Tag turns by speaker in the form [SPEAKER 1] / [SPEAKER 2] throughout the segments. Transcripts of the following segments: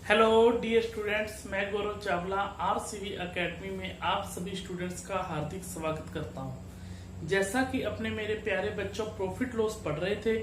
[SPEAKER 1] Hello dear students, मैं गौरव Chawla आरसीवी academy में आप सभी स्टूडेंट्स का हार्दिक स्वागत करता हूं। जैसा कि अपने मेरे प्यारे बच्चों प्रॉफिट लॉस पढ़ रहे थे,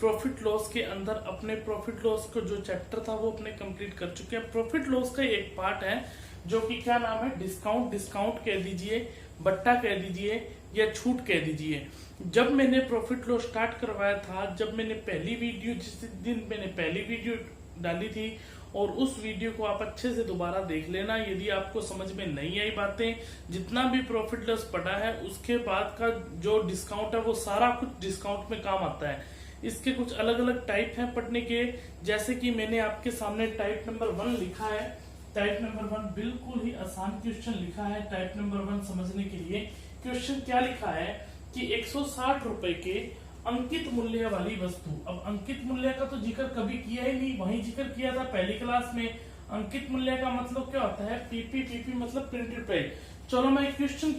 [SPEAKER 1] प्रॉफिट लॉस के अंदर अपने प्रॉफिट लॉस को जो चैप्टर था वो अपने कंप्लीट कर चुके हैं। प्रॉफिट लॉस का एक पार्ट है जो कि क्या नाम है, डिस्काउंट। डिस्काउंट कह दीजिए, बट्टा कह दीजिए या छूट कह दीजिए। जब मैंने प्रॉफिट लॉस स्टार्ट करवाया था, जब मैंने पहली वीडियो, जिस दिन मैंने पहली वीडियो डाली थी, और उस वीडियो को आप अच्छे से दोबारा देख लेना यदि आपको समझ में नहीं आई बातें। जितना भी प्रॉफिट लॉस पढ़ा है उसके बाद का जो डिस्काउंट है वो सारा कुछ डिस्काउंट में काम आता है। इसके कुछ अलग अलग टाइप हैं पढ़ने के, जैसे कि मैंने आपके सामने टाइप नंबर 1 लिखा है। टाइप नंबर 1 बिल्कुल ही आसान क्वेश्चन लिखा है। टाइप नंबर 1 समझने के लिए क्वेश्चन क्या लिखा है कि 160 रुपए के अंकित मूल्य वाली वस्तु। अब अंकित मूल्य का तो जिक्र कभी किया ही नहीं, वहीं जिक्र किया था पहली क्लास में। अंकित मूल्य का मतलब क्या होता है, पीपी। पीपी मतलब प्रिंटेड प्राइस। चलो मैं क्वेश्चन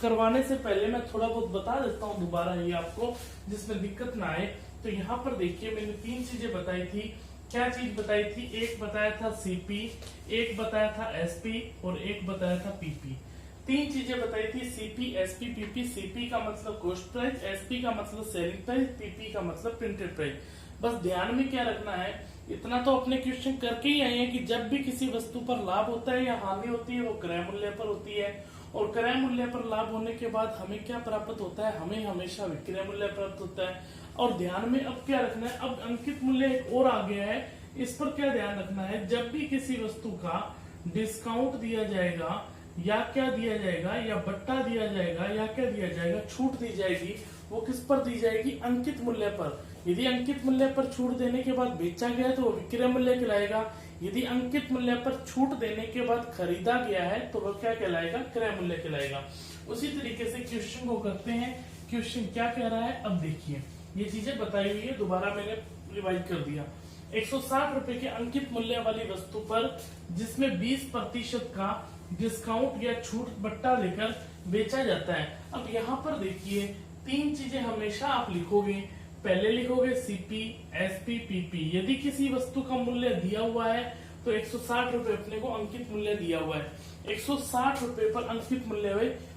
[SPEAKER 1] करवाने से पहले मैं थोड़ा बहुत बता देता हूँ दोबारा ये आपको, जिसमें दिक्कत ना आए। तो यहाँ पर देखिए मैंने 3 चीजें बताई थी। क्या चीज बताई थी? एक बताया था सीपी, एक बताया था एसपी और एक बताया था पीपी। 3 चीजें बताई थी, सीपी, एसपी, पीपी। सीपी का मतलब कॉस्ट प्राइस, एसपी का मतलब सेलिंग प्राइस, पीपी का मतलब प्रिंटेड प्राइस। बस ध्यान में क्या रखना है, इतना तो अपने क्वेश्चन करके ही आए हैं कि जब भी किसी वस्तु पर लाभ होता है या हानि होती है वो क्रय मूल्य पर होती है, और क्रय मूल्य पर लाभ होने के बाद हमें क्या प्राप्त होता है, हमें हमेशा विक्रय मूल्य प्राप्त होता है। और ध्यान में अब क्या रखना है, अब अंकित मूल्य एक और आ गया है, इस पर क्या ध्यान रखना है, जब भी किसी वस्तु का डिस्काउंट दिया जाएगा या क्या दिया जाएगा, या बट्टा दिया जाएगा या क्या दिया जाएगा, छूट दी जाएगी, वो किस पर दी जाएगी, अंकित मूल्य पर। यदि अंकित मूल्य पर छूट देने के बाद बेचा गया है तो वो विक्रय मूल्य कहलाएगा। यदि अंकित मूल्य पर छूट देने के बाद खरीदा गया है तो वह क्या कहलाएगा, क्रय मूल्य कहलाएगा। उसी तरीके से क्वेश्चन को करते हैं। क्वेश्चन क्या कह रहा है, अब देखिए ये चीजें बताई हुई है, दोबारा मैंने रिवाइज कर दिया। 160 रुपए के अंकित मूल्य वाली वस्तु पर जिसमें 20% का डिस्काउंट या छूट बट्टा देकर बेचा जाता है। अब यहाँ पर देखिए 3 चीजें हमेशा आप लिखोगे। पहले लिखोगे सीपी, एसपी, पीपी। यदि किसी वस्तु का मूल्य दिया हुआ है तो 160 रुपए अपने को अंकित मूल्य दिया हुआ है। 160 रुपए पर अंकित मूल्य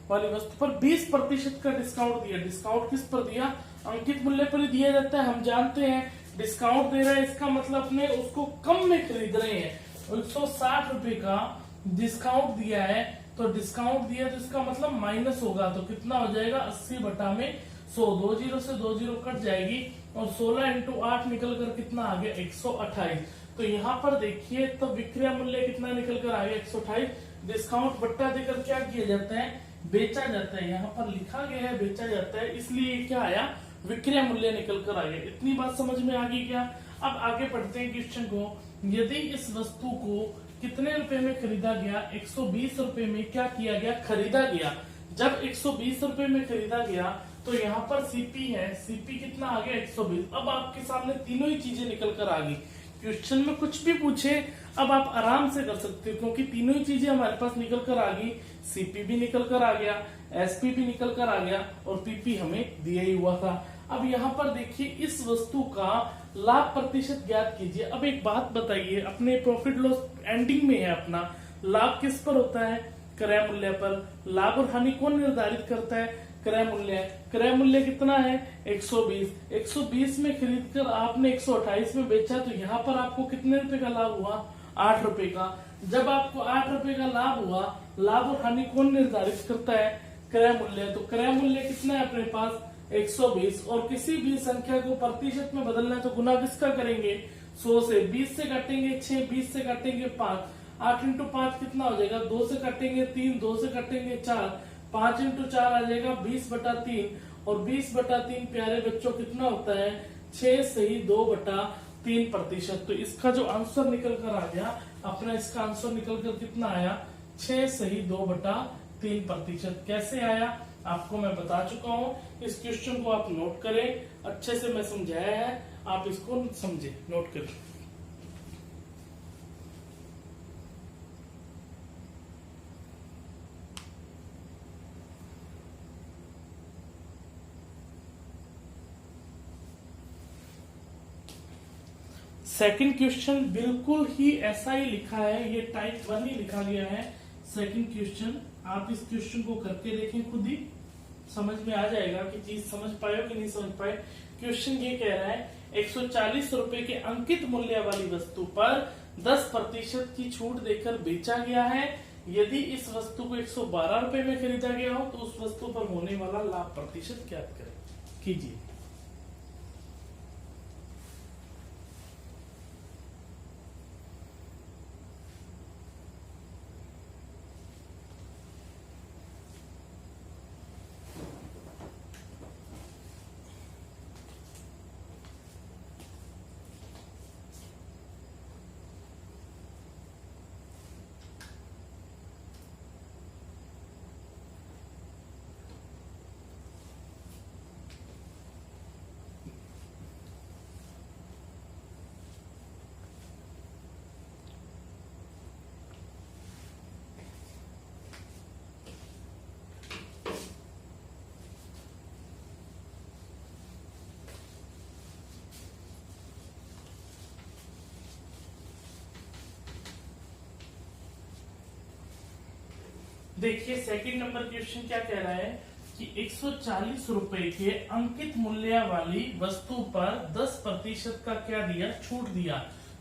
[SPEAKER 1] वाली वस्तु पर 20% का डिस्काउंट दिया। डिस्काउंट किस पर दिया, अंकित मूल्य पर ही दिया जाता है। हम जानते हैं डिस्काउंट दे रहा है, इसका मतलब अपने उसको कम में खरीद रहे हैं। 160 रुपए का डिस्काउंट दिया है, तो डिस्काउंट दिया तो इसका मतलब माइनस होगा, तो कितना हो जाएगा, 80 बटा में 100। 2 जीरो से 2 जीरो कट जाएगी और 16 इंटू 8 निकल कर कितना आ गया, 128। तो यहाँ पर देखिए तो विक्रय मूल्य कितना निकल कर आ गया, 128। डिस्काउंट बट्टा देकर क्या किया जाता है, बेचा जाता है। यहाँ पर लिखा गया है बेचा जाता है, इसलिए क्या आया, विक्रय मूल्य निकल कर आ गया। इतनी बात समझ में आ गई क्या? अब आगे पढ़ते हैं क्वेश्चन को। यदि इस वस्तु को कितने रुपए में खरीदा गया, 120 रुपए में क्या किया गया, खरीदा गया। जब 120 रुपए में खरीदा गया तो यहाँ पर सीपी है, सीपी कितना आ गया, 120। अब आपके सामने तीनों ही चीजें निकल कर आ गई। क्वेश्चन में कुछ भी पूछे अब आप आराम से कर सकते हो, क्योंकि तीनों ही चीजें हमारे पास निकल कर आ गई। सीपी भी निकल कर आ गया, एसपी भी निकल कर आ गया, और पीपी हमें दिया ही हुआ था। अब यहाँ पर देखिए इस वस्तु का लाभ प्रतिशत ज्ञात कीजिए। अब एक बात बताइए, अपने प्रॉफिट लॉस एंडिंग में है अपना, लाभ किस पर होता है, क्रय मूल्य पर। लाभ और हानि कौन निर्धारित करता है, क्रय मूल्य। क्रय मूल्य कितना है, 120। 120 में खरीद कर आपने 128 में बेचा, तो यहाँ पर आपको कितने रुपए का लाभ हुआ, 8 रुपए का। जब आपको 8 रुपए का लाभ हुआ, लाभ और हानि कौन निर्धारित करता है, क्रय मूल्य। तो क्रय मूल्य कितना है अपने पास, 120। और किसी भी संख्या को प्रतिशत में बदलना है तो गुना किसका करेंगे, 100 से। 20 से काटेंगे 6, 20 से काटेंगे 5, 8 इंटू 5 कितना हो जाएगा, 2 से काटेंगे 3, 2 से काटेंगे 4, 5 इंटू 4 आ जाएगा 20 बटा 3, और 20 बटा 3 प्यारे बच्चों कितना होता है, 6 सही 2 बटा 3%। तो इसका जो आंसर निकल कर आ गया अपना, इसका आंसर निकल कर कितना आया, 6 सही 2 बटा 3%। कैसे आया आपको मैं बता चुका हूं। इस क्वेश्चन को आप नोट करें, अच्छे से मैं समझाया है, आप इसको समझे, नोट करें। सेकंड क्वेश्चन बिल्कुल ही ऐसा ही लिखा है, ये टाइप 1 ही लिखा गया है। सेकंड क्वेश्चन आप इस क्वेश्चन को करके देखें, खुद ही समझ में आ जाएगा कि चीज समझ पाए हो कि नहीं समझ पाए। क्वेश्चन ये कह रहा है 140 रुपए के अंकित मूल्य वाली वस्तु पर 10% की छूट देकर बेचा गया है। यदि इस वस्तु को 112 रुपए में खरीदा गया हो तो उस वस्तु पर होने वाला लाभ प्रतिशत ज्ञात करें। कीजिए। देखिए सेकंड नंबर क्वेश्चन क्या कह रहा है कि 140 रुपए के अंकित मूल्य वाली वस्तु पर 10% का क्या दिया, छूट दिया।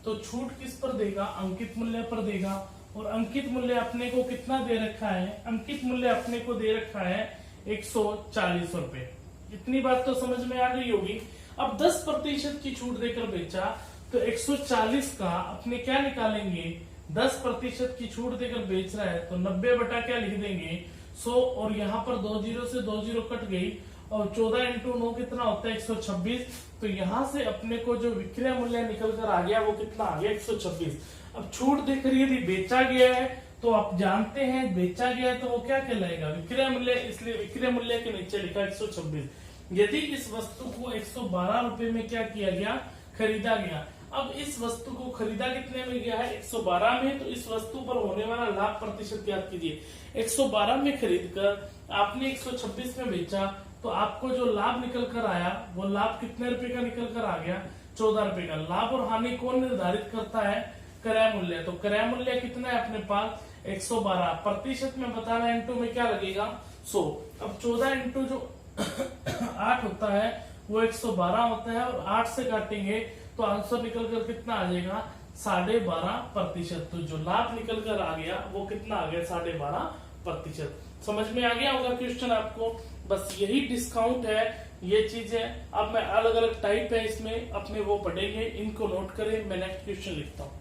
[SPEAKER 1] तो छूट किस पर देगा, अंकित मूल्य पर देगा। और अंकित मूल्य अपने को कितना दे रखा है, अंकित मूल्य अपने को दे रखा है 140 रुपए। इतनी बात तो समझ में आ गई होगी। अब 10% की छूट देकर बेचा तो 140 का अपने क्या निकालेंगे, 10% की छूट देकर बेच रहा है तो 90 बटा क्या लिख देंगे 100, और यहाँ पर 2 जीरो से 2 जीरो कट गई और 14 इंटू 9 कितना होता है 126। तो यहाँ से अपने को जो विक्रय मूल्य निकल कर आ गया वो कितना आ गया 126। अब छूट देकर यदि बेचा गया है तो आप जानते हैं बेचा गया है तो वो क्या कहलाएगा, विक्रय मूल्य, इसलिए विक्रय मूल्य के नीचे लिखा 126। यदि इस वस्तु को 112 रुपए में क्या किया गया, खरीदा गया। अब इस वस्तु को खरीदा कितने में गया है, 112 में। तो इस वस्तु पर होने वाला लाभ प्रतिशत ज्ञात कीजिए। 112 में खरीद कर आपने 126 में बेचा तो आपको जो लाभ निकल कर आया वो लाभ कितने रुपए का निकल कर आ गया, 14 रुपए का। लाभ और हानि कौन निर्धारित करता है, क्रय मूल्य। तो क्रय मूल्य कितना है अपने पास 112, प्रतिशत में बताना, इंटू में क्या लगेगा 100। अब 14 इंटू जो 8 होता है वो 112 होता है और 8 से काटेंगे तो आंसर निकल कर कितना आ जाएगा 12.5%। तो जो लाभ निकल कर आ गया वो कितना आ गया 12.5%। समझ में आ गया होगा क्वेश्चन आपको। बस यही डिस्काउंट है, ये चीजें। अब मैं अलग अलग टाइप है इसमें अपने वो पढ़ेंगे, इनको नोट करें। मैं नेक्स्ट क्वेश्चन लिखता हूं।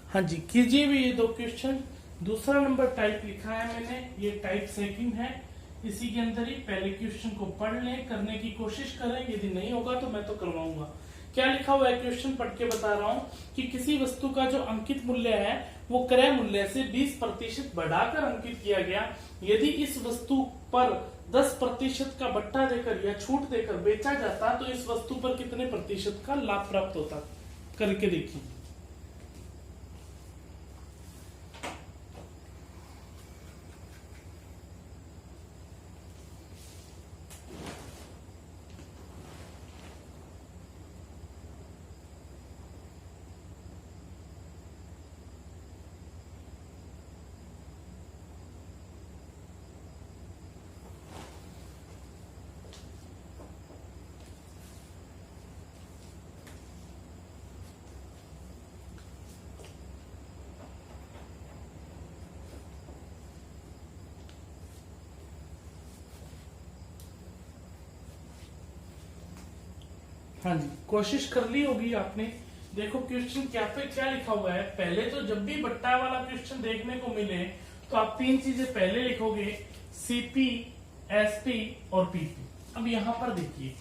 [SPEAKER 1] हाँ जी, कीजिए भी ये 2 क्वेश्चन। दूसरा नंबर टाइप लिखा है मैंने, ये टाइप सेकंड है। इसी के अंदर ही पहले क्वेश्चन को पढ़ लें, करने की कोशिश करें। यदि नहीं होगा तो मैं तो करवाऊंगा। क्या लिखा हुआ है क्वेश्चन पढ़ के बता रहा हूं कि किसी वस्तु का जो अंकित मूल्य है वो क्रय मूल्य से 20% बढ़ाकर अंकित किया गया। यदि इस वस्तु पर 10% का बट्टा देकर या छूट देकर बेचा जाता तो इस वस्तु पर कितने प्रतिशत का लाभ प्राप्त होता, करके देखिए। हाँ जी, कोशिश कर ली होगी आपने। देखो क्वेश्चन क्या पे क्या लिखा हुआ है। पहले तो जब भी बट्टा वाला क्वेश्चन देखने को मिले तो आप 3 चीजें पहले लिखोगे, सीपी, एसपी और पीपी। अब यहाँ पर देखिए,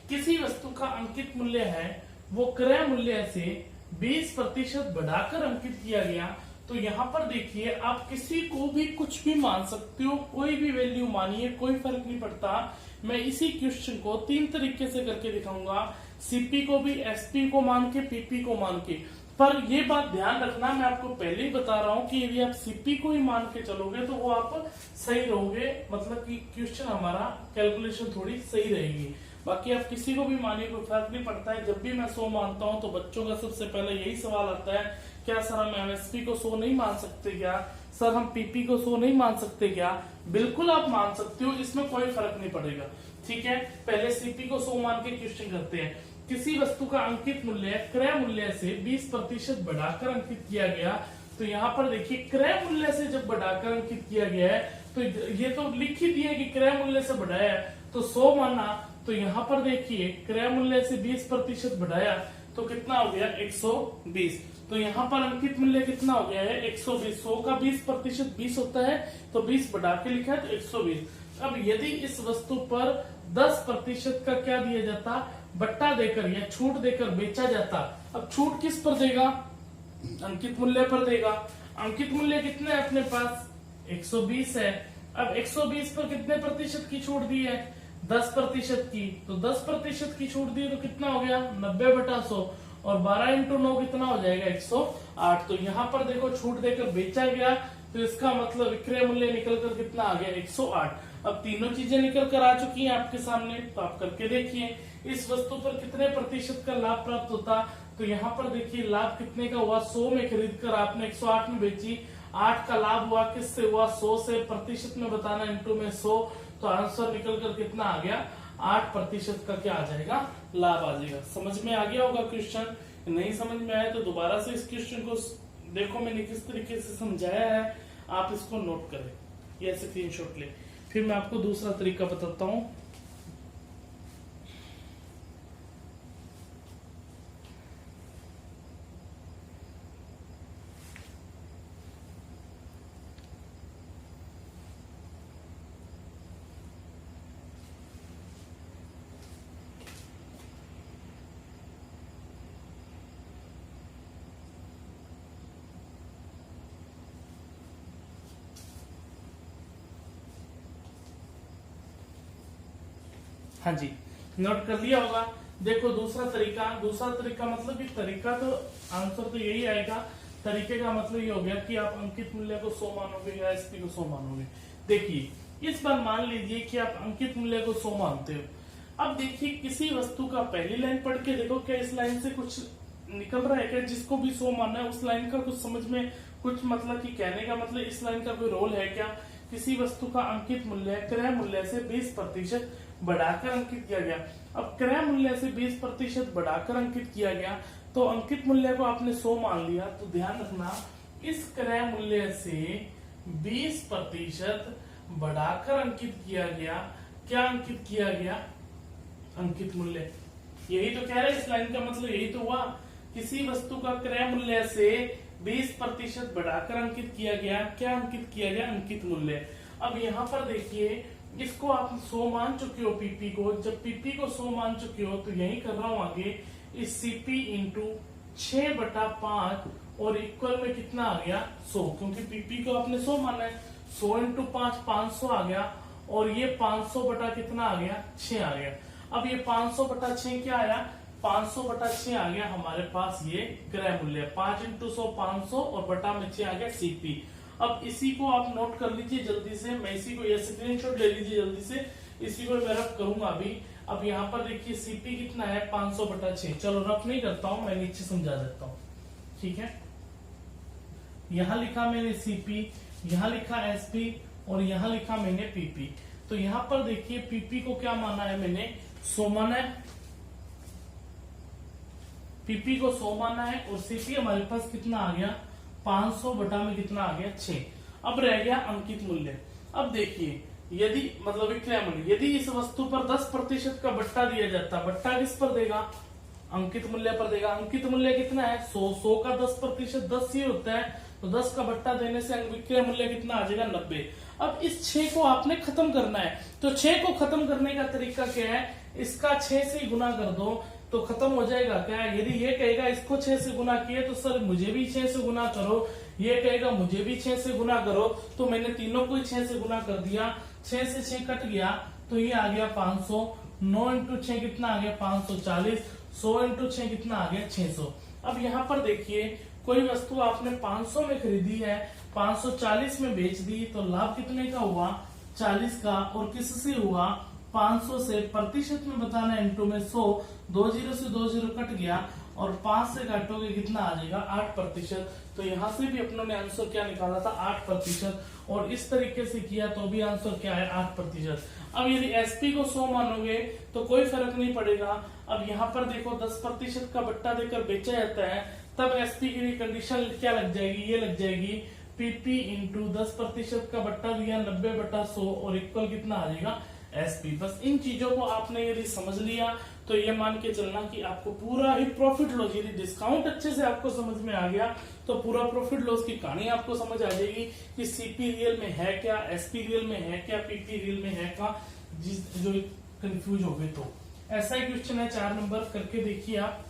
[SPEAKER 1] किसी वस्तु का अंकित मूल्य है वो क्रय मूल्य से 20% बढ़ाकर अंकित किया गया। तो यहाँ पर देखिए, आप किसी को भी कुछ भी मान सकते हो, कोई भी वैल्यू मानिए, कोई फर्क नहीं पड़ता। मैं इसी क्वेश्चन को 3 तरीके से करके दिखाऊंगा, सीपी को भी, एसपी को मान के, पीपी को मान के। पर ये बात ध्यान रखना, मैं आपको पहले ही बता रहा हूं कि यदि आप सीपी को ही मान के चलोगे तो वो आप सही रहोगे, मतलब कि क्वेश्चन हमारा कैलकुलेशन थोड़ी सही रहेगी। बाकी आप किसी को भी मानिए, कोई फर्क नहीं पड़ता है। जब भी मैं 100 मानता हूं तो बच्चों का सबसे पहले यही सवाल आता है, क्या सर हम एमएसपी को 100 नहीं मान सकते क्या? सर हम पीपी को 100 नहीं मान सकते क्या? बिल्कुल आप मान सकते हो, इसमें कोई फर्क नहीं पड़ेगा। ठीक है, पहले सीपी को 100 मान के क्वेश्चन करते हैं। किसी वस्तु का अंकित मूल्य क्रय मूल्य से 20% बढ़ाकर अंकित किया गया, तो यहाँ पर देखिए क्रय मूल्य से जब बढ़ाकर अंकित किया गया है तो ये तो लिख ही दिया कि क्रय मूल्य से बढ़ाया है, तो 100 माना। तो यहाँ पर देखिए क्रय मूल्य से 20% बढ़ाया तो कितना हो गया 120। तो यहाँ पर अंकित मूल्य कितना हो गया है 120। 100 का 20% 20 होता है, तो 20 बढ़ा के लिखा है तो 120। अब यदि इस वस्तु पर 10% का क्या दिया जाता, बट्टा देकर या छूट देकर बेचा जाता। अब छूट किस पर देगा, अंकित मूल्य पर देगा। अंकित मूल्य कितने है अपने पास 120 है। अब 120 पर कितने प्रतिशत की छूट दी है, 10% की। तो 10% की छूट दी तो कितना हो गया 90/100, और 12 × 9 कितना हो जाएगा 108। तो यहाँ पर देखो छूट देकर बेचा गया, तो इसका मतलब विक्रय मूल्य निकल कर कितना आ गया 108। अब तीनों चीजें निकल कर आ चुकी हैं आपके सामने, तो आप करके देखिए इस वस्तु पर कितने प्रतिशत का लाभ प्राप्त होता। तो यहाँ पर देखिए लाभ कितने का हुआ, 100 में खरीद कर आपने 108 में बेची, 8 का लाभ हुआ, किससे हुआ 100 से, प्रतिशत में बताना इंटू में 100, तो आंसर निकल कर कितना आ गया 8% का क्या आ जाएगा लाभ आ जाएगा। समझ में आ गया होगा क्वेश्चन, नहीं समझ में आया तो दोबारा से इस क्वेश्चन को देखो मैंने किस तरीके से समझाया है, आप इसको नोट करें, ये स्क्रीनशॉट ले। फिर मैं आपको दूसरा तरीका बताता हूं। हाँ जी, नोट कर लिया होगा। देखो दूसरा तरीका मतलब कि तरीका तो आंसर तो यही आएगा। तरीके का मतलब ये हो गया कि आप अंकित मूल्य को 100 मानोगे या एसपी को 100 मानोगे। देखिए इस बार मान लीजिए कि आप अंकित मूल्य को 100 मानते हो। अब देखिए किसी वस्तु का पहली लाइन पढ़ के देखो, क्या इस लाइन से कुछ निकल रहा है क्या? जिसको भी 100 मानना है उस लाइन का कुछ समझ में कुछ मतलब कि कहने का मतलब इस लाइन का कोई रोल है क्या? किसी वस्तु का अंकित मूल्य क्रय मूल्य से 20% बढ़ाकर अंकित किया गया। अब क्रय मूल्य से 20% बढ़ाकर अंकित किया गया, तो अंकित मूल्य को आपने 100 मान लिया। तो ध्यान रखना इस क्रय मूल्य से 20% बढ़ाकर अंकित किया गया। क्या अंकित किया गया? अंकित मूल्य। यही तो कह रहे हैं, इस लाइन का मतलब यही तो हुआ, किसी वस्तु का क्रय मूल्य से 20% बढ़ाकर अंकित किया गया। क्या अंकित किया गया? अंकित मूल्य। अब यहाँ पर देखिए इसको आप 100 मान चुके हो पीपी को। जब पीपी को 100 मान चुके हो तो यही कर रहा हूं आगे, इस सीपी इंटू 6/5 और इक्वल में कितना आ गया 100, क्योंकि पीपी को आपने 100 माना है। 100 × 5 500 आ गया, और ये 500 बटा कितना आ गया 6 आ गया। अब ये 500 बटा 6 क्या आया 500 बटा 6 आ गया हमारे पास ये क्रय मूल्य। 5 × 100 500 और बटा में 6 आ गया सीपी। अब इसी को आप नोट कर लीजिए जल्दी से, मैं इसी को ये स्क्रीनशॉट ले लीजिए जल्दी से, इसी को मैं रफ करूंगा अभी। अब यहाँ पर देखिए सीपी कितना है 500 बटा 6। चलो रफ नहीं करता हूं, मैं नीचे समझा देता हूँ। ठीक है, यहाँ लिखा मैंने सीपी, यहाँ लिखा एसपी और यहाँ लिखा मैंने पीपी। तो यहाँ पर देखिए पीपी को क्या माना है मैंने 100 माना है, पीपी को 100 माना है, और सीपी हमारे पास कितना आ गया 500 बटा में कितना आ गया 6। अब रह गया अंकित मूल्य। अब देखिए यदि मतलब विक्रय मूल्य, यदि इस वस्तु पर 10% का बट्टा दिया जाता, बट्टा किस पर देगा? अंकित मूल्य पर देगा। अंकित मूल्य कितना है 100, 100 का 10% 10 ही होता है, तो 10 का बट्टा देने से विक्रय मूल्य कितना आ जाएगा 90। अब इस 6 को आपने खत्म करना है, तो 6 को खत्म करने का तरीका क्या है, इसका 6 से गुना कर दो तो खत्म हो जाएगा। क्या यदि ये कहेगा इसको 6 से गुना किए तो सर मुझे भी 6 से गुना करो, ये कहेगा मुझे भी 6 से गुना करो, तो मैंने तीनों को 6 से गुना कर दिया। 6 से 6 कट गया तो ये आ गया 500। 9 × 6 कितना आ गया 540। 100 इंटू 6 कितना आ गया 600। अब यहाँ पर देखिए कोई वस्तु आपने 500 में खरीदी है, 540 में बेच दी, तो लाभ कितने का हुआ 40 का, और किससे हुआ 500 से, प्रतिशत में बताना है इंटू में 100, 20 से 20 कट गया और 5 से काटोगे कितना आ जाएगा 8%। तो यहाँ से भी अपनों ने आंसर क्या निकाला था 8%, और इस तरीके से किया तो भी आंसर क्या है 8%। अब यदि एसपी को 100 मानोगे तो कोई फर्क नहीं पड़ेगा। अब यहाँ पर देखो 10% का बट्टा देकर बेचा जाता है, तब एसपी की भी कंडीशन क्या लग जाएगी, ये लग जाएगी पीपी इंटू 10% का बट्टा दिया 90/100 और इक्वल कितना आ जाएगा एसपी। बस इन चीजों को आपने यदि समझ लिया तो ये मान के चलना कि आपको पूरा ही प्रॉफिट लॉस, यदि डिस्काउंट अच्छे से आपको समझ में आ गया तो पूरा प्रॉफिट लॉस की कहानी आपको समझ आ जाएगी कि सीपी रियल में है क्या, एसपी रियल में है क्या, पीपी रियल में है क्या, जो कंफ्यूज हो गए तो। ऐसा ही क्वेश्चन है 4 नंबर, करके देखिए आप,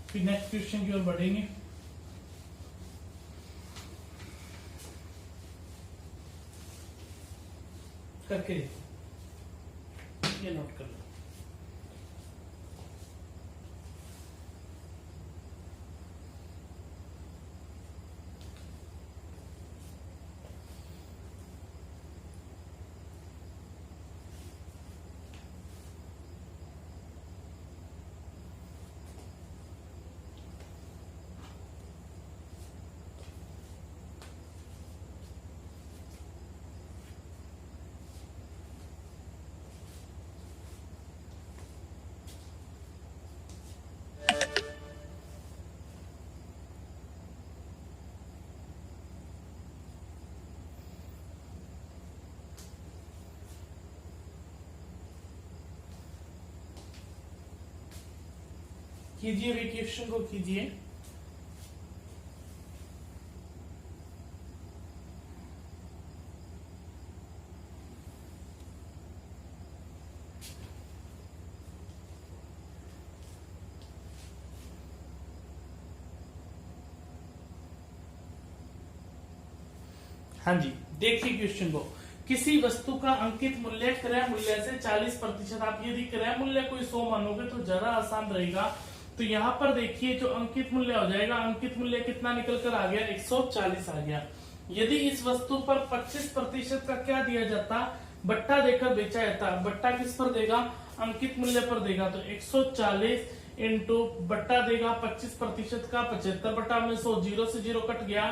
[SPEAKER 1] फिर नेक्स्ट क्वेश्चन की ओर बढ़ेंगे। करके ये नोट कर लो। कीजिए, भी क्वेश्चन को कीजिए। हाँ जी, देखिए क्वेश्चन को। किसी वस्तु का अंकित मूल्य क्रय मूल्य से 40%, आप यदि क्रय मूल्य कोई 100 मानोगे तो जरा आसान रहेगा। तो यहाँ पर देखिए जो अंकित मूल्य हो जाएगा, अंकित मूल्य कितना निकल कर आ गया 140 आ गया। यदि इस वस्तु पर 25% का क्या दिया जाता, बट्टा देकर बेचा जाता, बट्टा किस पर देगा, अंकित मूल्य पर देगा। तो 140 इंटू बट्टा देगा 25% का 75/100, 0 से 0 कट गया,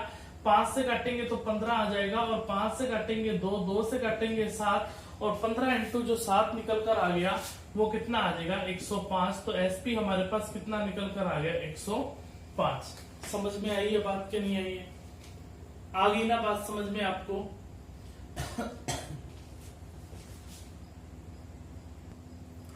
[SPEAKER 1] 5 से काटेंगे तो 15 आ जाएगा, और 5 से काटेंगे 2, 2 से काटेंगे 7, और 15 इंटू जो 7 निकल कर आ गया वो कितना आ जाएगा 105। तो एसपी हमारे पास कितना निकल कर आ गया 105। समझ में आई है बात के नहीं आई है? आ गई ना बात समझ में आपको?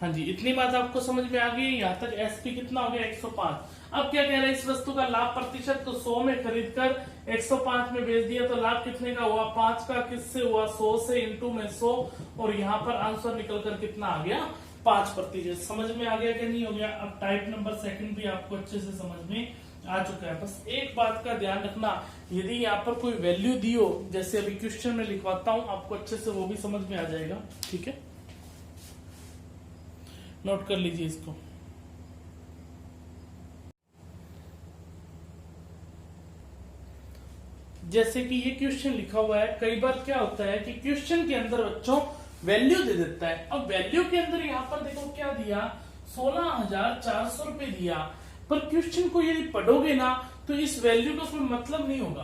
[SPEAKER 1] हाँ जी, इतनी बात आपको समझ में आ गई। यहाँ तक एसपी कितना हो गया 105। अब क्या कह रहे हैं, इस वस्तु का लाभ प्रतिशत, तो 100 में खरीद कर 105 में बेच दिया, तो लाभ कितने का हुआ 5 का, किससे हुआ 100 से, इंटू में 100, और यहाँ पर आंसर निकल कर कितना आ गया 5%। समझ में आ गया कि नहीं हो गया? अब टाइप नंबर 2 भी आपको अच्छे से समझ में आ चुका है। बस एक बात का ध्यान रखना, यदि यहाँ पर कोई वैल्यू दी हो, जैसे अभी क्वेश्चन में लिखवाता हूं, आपको अच्छे से वो भी समझ में आ जाएगा। ठीक है, नोट कर लीजिए इसको। जैसे कि ये क्वेश्चन लिखा हुआ है, कई बार क्या होता है कि क्वेश्चन के अंदर बच्चों वैल्यू दे देता है। अब वैल्यू के अंदर यहाँ पर देखो क्या दिया, 16,400 रुपए दिया, पर क्वेश्चन को यदि पढ़ोगे ना तो इस वैल्यू का कोई मतलब नहीं होगा।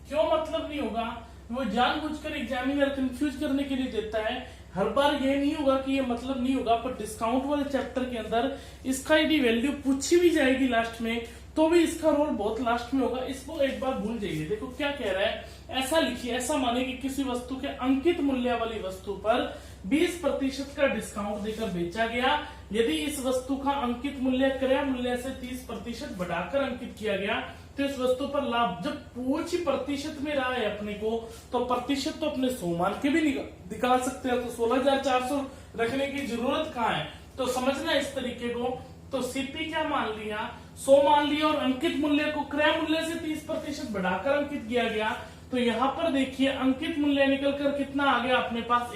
[SPEAKER 1] क्यों मतलब नहीं होगा? वो जानबूझकर एग्जामिनर कंफ्यूज करने के लिए देता है। हर बार ये नहीं होगा कि ये मतलब नहीं होगा, पर डिस्काउंट वाले चैप्टर के अंदर इसका यदि वैल्यू पूछी भी जाएगी लास्ट में, तो भी इसका रोल बहुत लास्ट में होगा। इसको एक बार भूल जाइए। देखो क्या कह रहा है, ऐसा लिखिए, ऐसा माने कि किसी वस्तु के अंकित मूल्य वाली वस्तु पर 20% का डिस्काउंट देकर बेचा गया। यदि इस वस्तु का अंकित मूल्य क्रय मूल्य से 30% बढ़ाकर अंकित किया गया, तो इस वस्तु पर लाभ, जब पूछ ही प्रतिशत में रहा है अपने को, तो प्रतिशत तो अपने 100 मान के भी निकाल सकते हैं। तो 16,400 रखने की जरूरत कहाँ है? तो समझना इस तरीके को। तो सीपी क्या मान लिया, 100 मान लिया, और अंकित मूल्य को क्रय मूल्य से 30% बढ़ाकर अंकित किया गया। तो यहाँ पर देखिए अंकित मूल्य निकल कर कितना आ गया अपने पास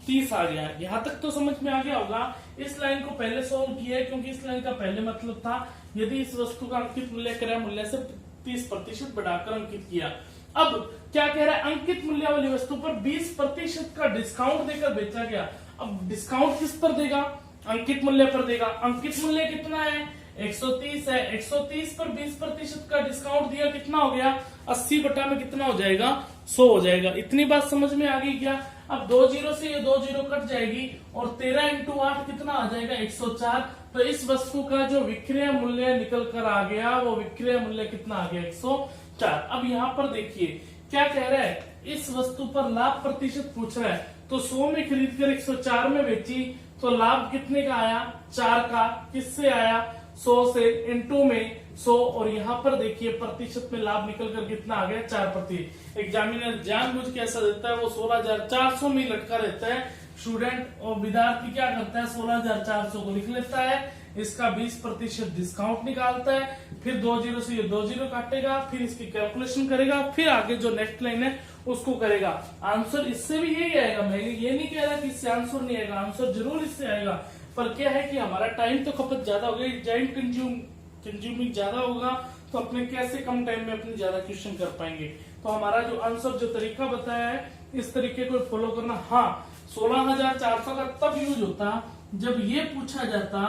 [SPEAKER 1] 30 आ गया। यहाँ तक तो समझ में आ गया होगा। इस लाइन को पहले सॉल्व किया है क्योंकि इस लाइन का पहले मतलब था यदि इस वस्तु का अंकित मूल्य क्रय मूल्य से 30% बढ़ाकर अंकित किया। अब क्या कह रहा है, अंकित मूल्य वाली वस्तु पर 20% का डिस्काउंट देकर बेचा गया। अब डिस्काउंट किस पर देगा, अंकित मूल्य पर देगा। अंकित मूल्य कितना है, 130 है। 130 पर 20% का डिस्काउंट दिया, कितना हो गया, 80 बटा में कितना हो जाएगा, 100 हो जाएगा। इतनी बात समझ में आ गई क्या। अब 2 जीरो से ये 2 जीरो कट जाएगी और 13 इंटू 8 कितना आ जाएगा, 104। तो इस वस्तु का जो विक्रय मूल्य निकल कर आ गया वो विक्रय मूल्य कितना आ गया, 104। अब यहाँ पर देखिए क्या कह रहा है, इस वस्तु पर लाभ प्रतिशत पूछ रहा है। तो 100 में खरीद कर 104 में बेची तो लाभ कितने का आया, 4 का। किससे आया, 100 से, इंटू में 100। और यहाँ पर देखिए प्रतिशत में लाभ निकल कर कितना आ गया, 4%। एग्जामिनर जानबूझ के ऐसा देता है, वो 16,400 में लटका रहता है। स्टूडेंट और विद्यार्थी क्या करता है, 16,400 को लिख लेता है, इसका 20% डिस्काउंट निकालता है, फिर 2 जीरो से ये 2 जीरो काटेगा, फिर इसकी कैलकुलेशन करेगा, फिर आगे जो नेक्स्ट लाइन है उसको करेगा। आंसर इससे भी यही आएगा। मैं ये नहीं कह रहा कि इससे आंसर नहीं आएगा, आंसर जरूर इससे आएगा। पर क्या है कि हमारा टाइम तो खपत ज्यादा हो गई, टाइम कंज्यूमिंग ज्यादा होगा, तो अपने कैसे कम टाइम में अपने ज्यादा क्वेश्चन कर पाएंगे। तो हमारा जो आंसर जो तरीका बताया है इस तरीके को फॉलो करना। हाँ, 16,400 का तब यूज होता जब ये पूछा जाता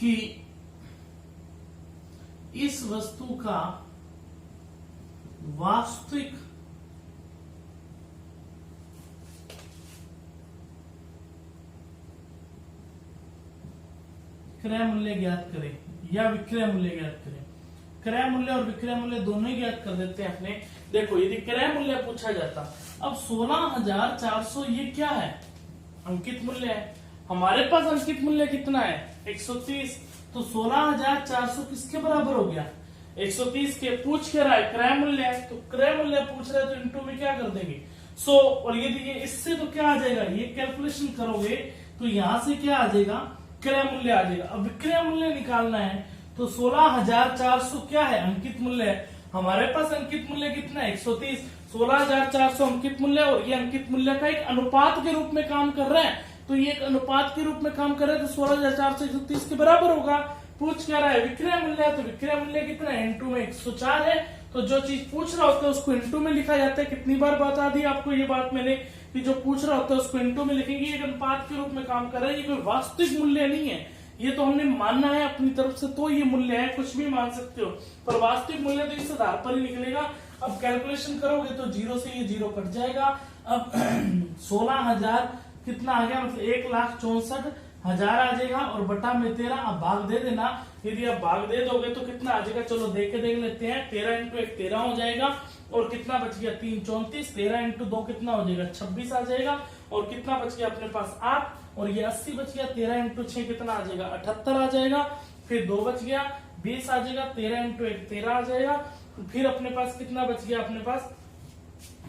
[SPEAKER 1] कि इस वस्तु का वास्तविक क्रय मूल्य ज्ञात करें या विक्रय मूल्य ज्ञात करें। क्रय मूल्य और विक्रय मूल्य दोनों ही ज्ञात कर देते हैं अपने। देखो यदि क्रय मूल्य पूछा जाता, अब 16,400 ये क्या है, अंकित मूल्य है। हमारे पास अंकित मूल्य कितना है, 130। तो 16,400 किसके बराबर हो गया, 130 के। पूछ के रहा है क्रय मूल्य है, तो क्रय मूल्य पूछ रहा है तो इंटू में क्या कर देंगे, 100। और यदि ये इससे तो क्या आ जाएगा, ये कैलकुलेशन करोगे तो यहां से क्या आ जाएगा, क्रय मूल्य आ जाएगा। अब विक्रय मूल्य निकालना है तो 16,400 क्या है, अंकित मूल्य है। हमारे पास अंकित मूल्य कितना है, 130। 16,400 अंकित मूल्य और ये अंकित मूल्य का एक अनुपात के रूप में काम कर रहा है। तो ये एक अनुपात के रूप में काम कर रहा है, तो 16,400 130 के बराबर होगा। पूछ क्या रहा है, विक्रय मूल्य है, तो विक्रय मूल्य कितना है, इंटू में 104 है। तो जो चीज पूछ रहा होता है उसको इंटू में लिखा जाता है। कितनी बार बता दी आपको ये बात मैंने कि जो पूछ रहा होता है उसको इंटू में लिखेंगे। एक अनुपात के रूप में काम कर रहा है, ये कोई वास्तविक मूल्य नहीं है, ये तो हमने मानना है अपनी तरफ से, तो ये मूल्य है, कुछ भी मान सकते हो, पर वास्तविक मूल्य तो इस आधार पर ही निकलेगा। अब कैलकुलेशन करोगे तो 0 से ये 0 कट जाएगा। अब 16,000 कितना आ गया, मतलब 1,64,000 आ जाएगा और बटा में 13। अब भाग दे देना, यदि आप भाग दे दोगे तो कितना आ जाएगा, चलो देख लेते हैं। 13 इंटू 1 13 हो जाएगा और कितना बच गया, 3 34। 13 इंटू 2 कितना हो जाएगा, 26 आ जाएगा और कितना बच गया अपने पास 8 और ये 80 बच गया। 13 इंटू 6 कितना आ जाएगा, 78 आ जाएगा। फिर 2 बच गया, 20 आ जाएगा। 13 इंटू 1 13 आ जाएगा। फिर अपने पास कितना बच गया, अपने पास